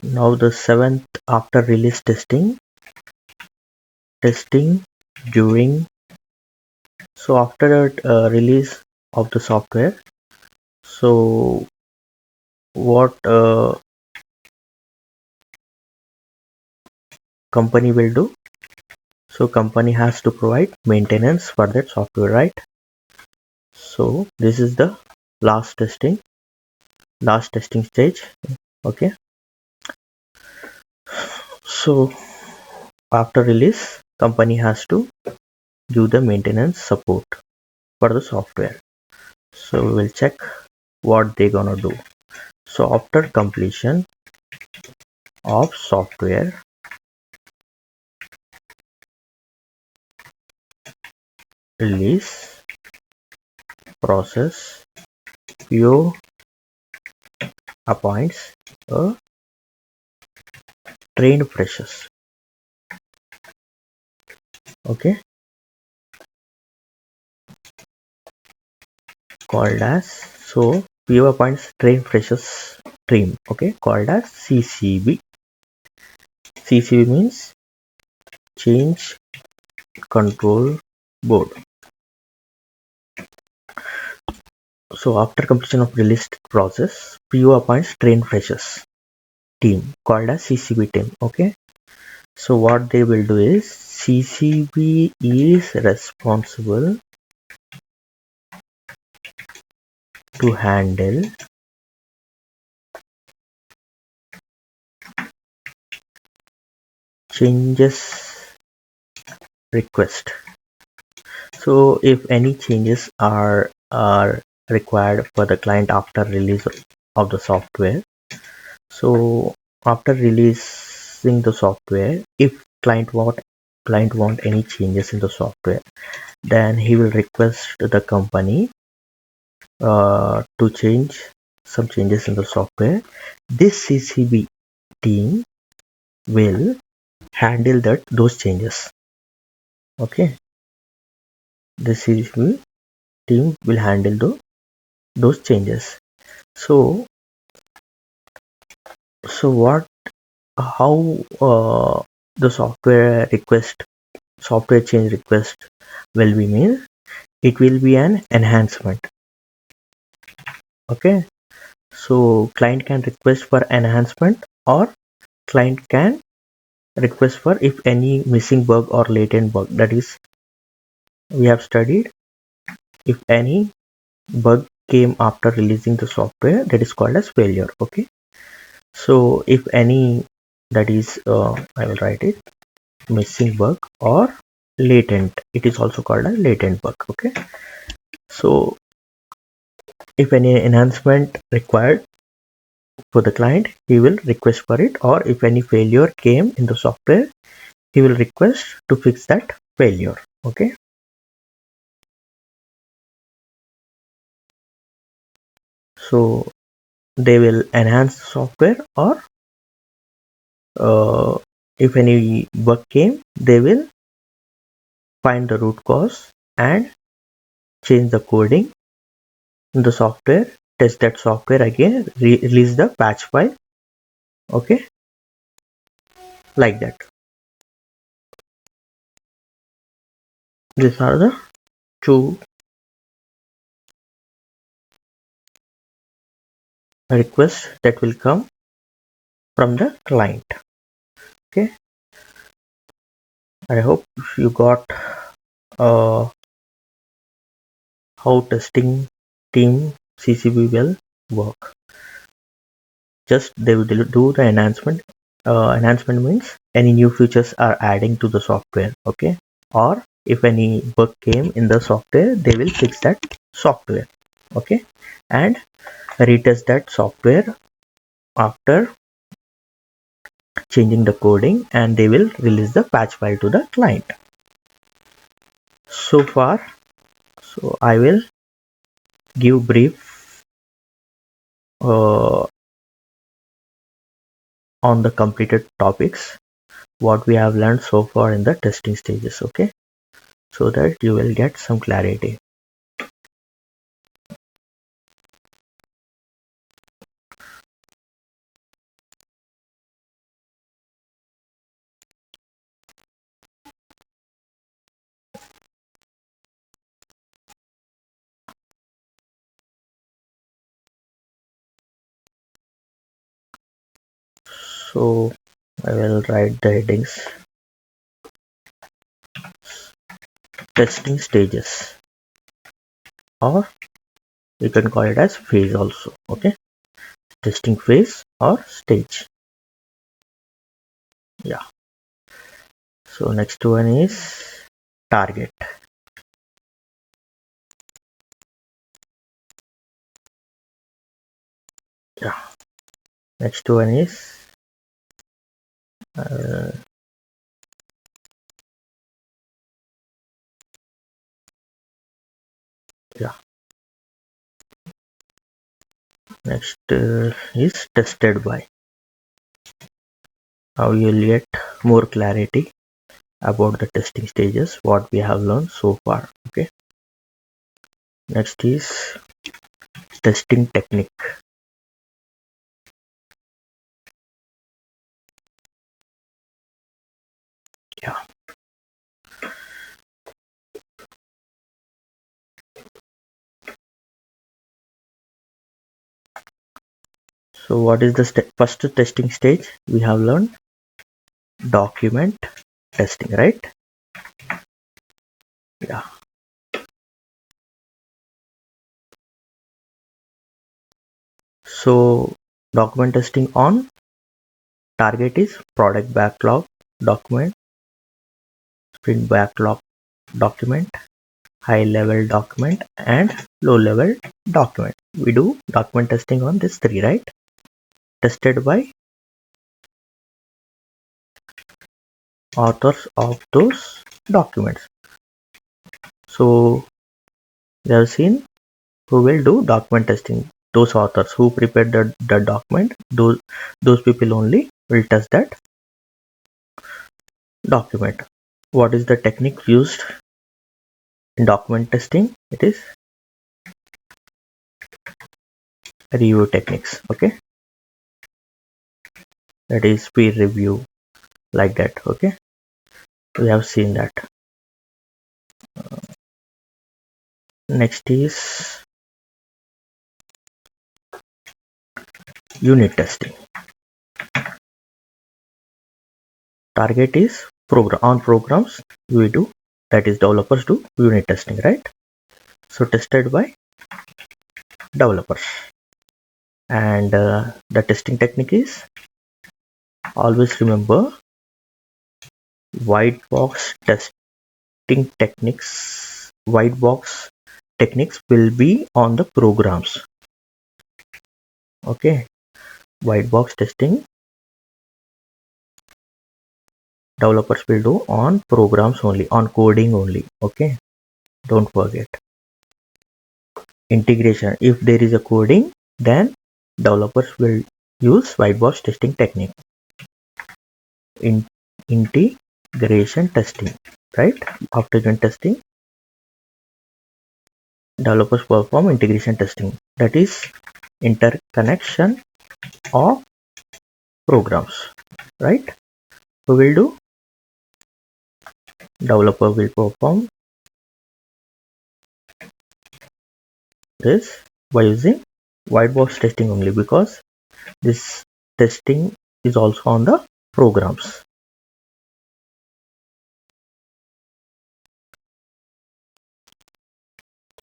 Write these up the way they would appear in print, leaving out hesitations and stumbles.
Now the seventh, after release testing during. So after release of the software, so what company will do? So company has to provide maintenance for that software, right? So this is the last testing stage. Okay, so after release, company has to give the maintenance support for the software. So we will check what they gonna do. So after completion of software release process, PO appoints a trained freshers. Okay, called as, so PO appoints trained freshers team. Okay, called as CCB. CCB means change control board. So after completion of release process, PO appoints trained freshers team called as CCB team. Okay, so what they will do is CCB is responsible to handle changes request. So if any changes are required for the client after release of the software, so after releasing the software, if client want any changes in the software, then he will request the company to change some changes in the software. This CCB team will handle those changes. Okay, the CCB team will handle those changes. So what, how the software change request will be made? It will be an enhancement. Okay, so client can request for enhancement, or client can request for if any missing bug or latent bug, that is, we have studied, if any bug came after releasing the software, that is called as failure. Okay, so if any, that is, I will write it, missing bug or latent, it is also called a latent bug. Okay, so if any enhancement required for the client, he will request for it, or if any failure came in the software, he will request to fix that failure. Okay, so they will enhance the software, or if any bug came, they will find the root cause and change the coding in the software, test that software again, release the patch file. Okay, like that. These are the two requests that will come from the client. Okay, I hope you got uh, how testing team CCB will work. Just they will do the enhancement. Enhancement means any new features are adding to the software. Okay, or if any bug came in the software, they will fix that software. Okay, and retest that software after changing the coding, and they will release the patch file to the client. So far, so I will give brief on the completed topics, what we have learned so far in the testing stages. Okay, so that you will get some clarity. So I will write the headings: testing stages, or you can call it as phase also. Okay, testing phase or stage. Yeah. So next one is target. Yeah. Next one is uh, yeah. Next is tested by. Now you'll get more clarity about the testing stages, what we have learned so far. Okay. Next is testing technique. Yeah. So what is the first testing stage? We have learned document testing, right? Yeah. So document testing on target is product backlog document, sprint backlog document, high level document, and low level document. We do document testing on these three, right? Tested by authors of those documents. So we have seen who will do document testing. Those authors who prepared the document, those people only will test that document. What is the technique used in document testing? It is review techniques. Okay, that is peer review, like that. Okay, we have seen that. Next is unit testing. Target is program on programs we do, that is developers do unit testing, right? So tested by developers. And the testing technique is, always remember, white box testing techniques. White box techniques will be on the programs. Okay, white box testing developers will do on programs only, on coding only. Okay, don't forget. Integration, if there is a coding, then developers will use white box testing technique. In integration testing, right? After unit testing, developers perform integration testing, that is interconnection of programs, right? Who will do? Developer will perform this by using white box testing only, because this testing is also on the programs.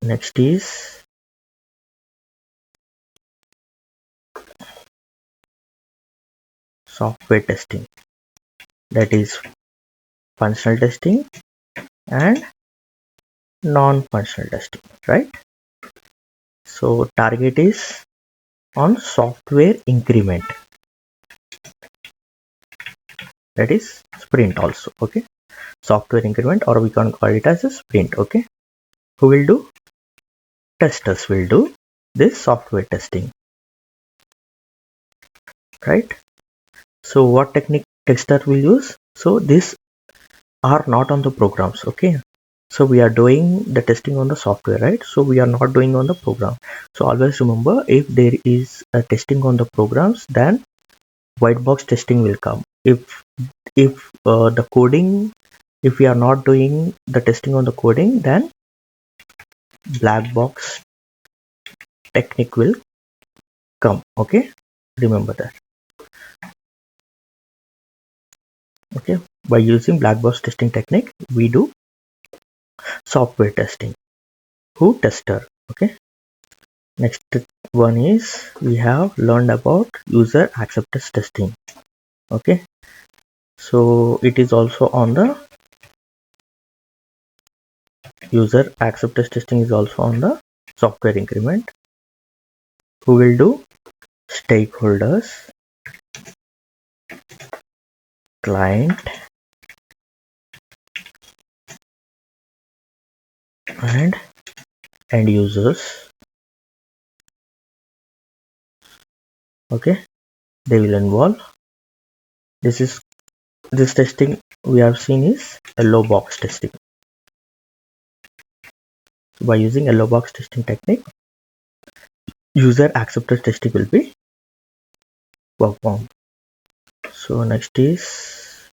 Next is software testing, that is functional testing and non-functional testing, right? So target is on software increment, that is sprint also. Okay, software increment, or we can call it as a sprint. Okay, who will do? Testers will do this software testing, right? So what technique tester will use? So these are not on the programs. Okay, so we are doing the testing on the software, right? So we are not doing on the program. So always remember, if there is a testing on the programs, then white box testing will come. If the coding, if we are not doing the testing on the coding, then black box technique will come. Okay, remember that. Okay, by using black box testing technique, we do software testing. Who tester? Okay, next one is we have learned about user acceptance testing. Okay, so it is also on the user acceptance testing is also on the software increment. Who will do? Stakeholders, client, and end users. Okay, they will involve. This testing we have seen is yellow box testing. So by using yellow box testing technique, user acceptance testing will be performed. So next is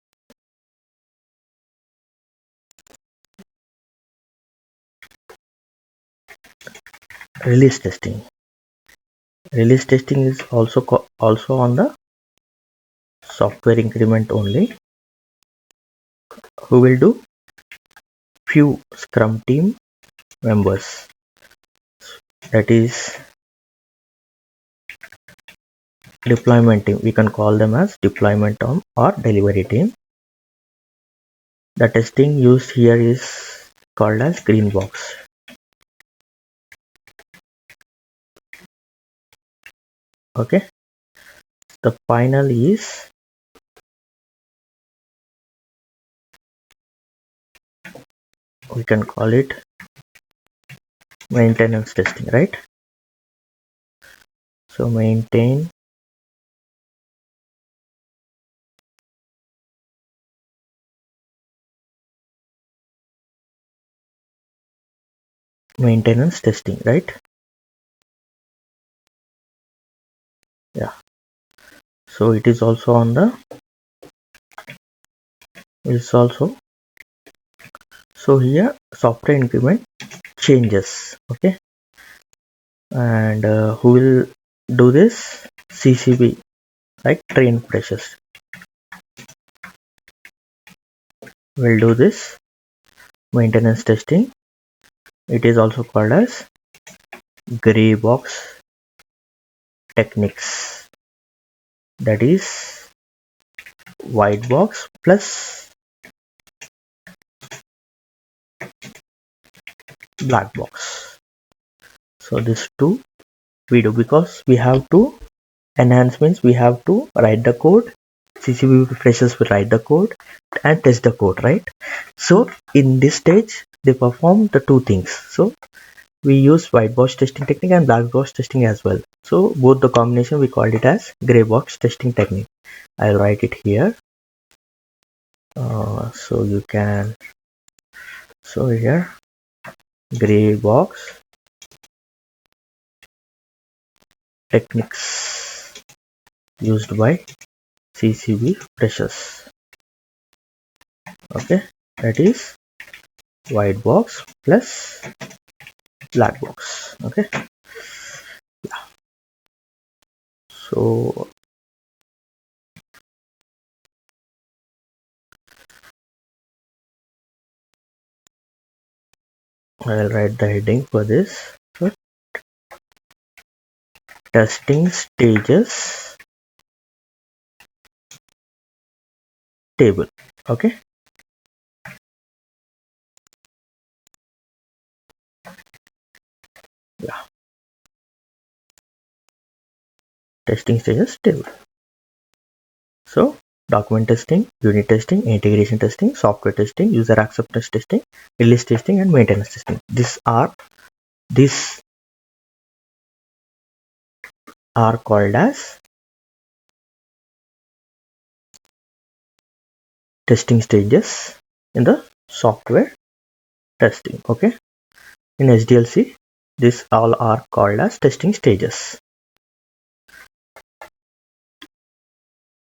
release testing. Release testing is also on the software increment only. Who will do? Few Scrum team members. That is deployment team. We can call them as deployment team or delivery team. The testing used here is called as green box. Okay. The final is we can call it maintenance testing, right? So maintenance testing, right? Yeah. So it is also on the it's also so here software increment changes. Okay, and who will do this? CCB, like train freshers will do this maintenance testing. It is also called as gray box techniques. That is white box plus black box. So this two we do because we have to enhancements. We have to write the code. CCB freshers will write the code and test the code, right? So in this stage they perform the two things. So we use white box testing technique and black box testing as well. So both the combination we called it as gray box testing technique. I'll write it here. So you can so here gray box techniques used by CCB freshers. Okay, that is white box plus black box. Okay, so I'll write the heading for this. So testing stages table. Okay, yeah, testing stages table. So document testing, unit testing, integration testing, software testing, user acceptance testing, release testing, and maintenance testing. These are called as testing stages in the software testing. Okay, in SDLC, these all are called as testing stages.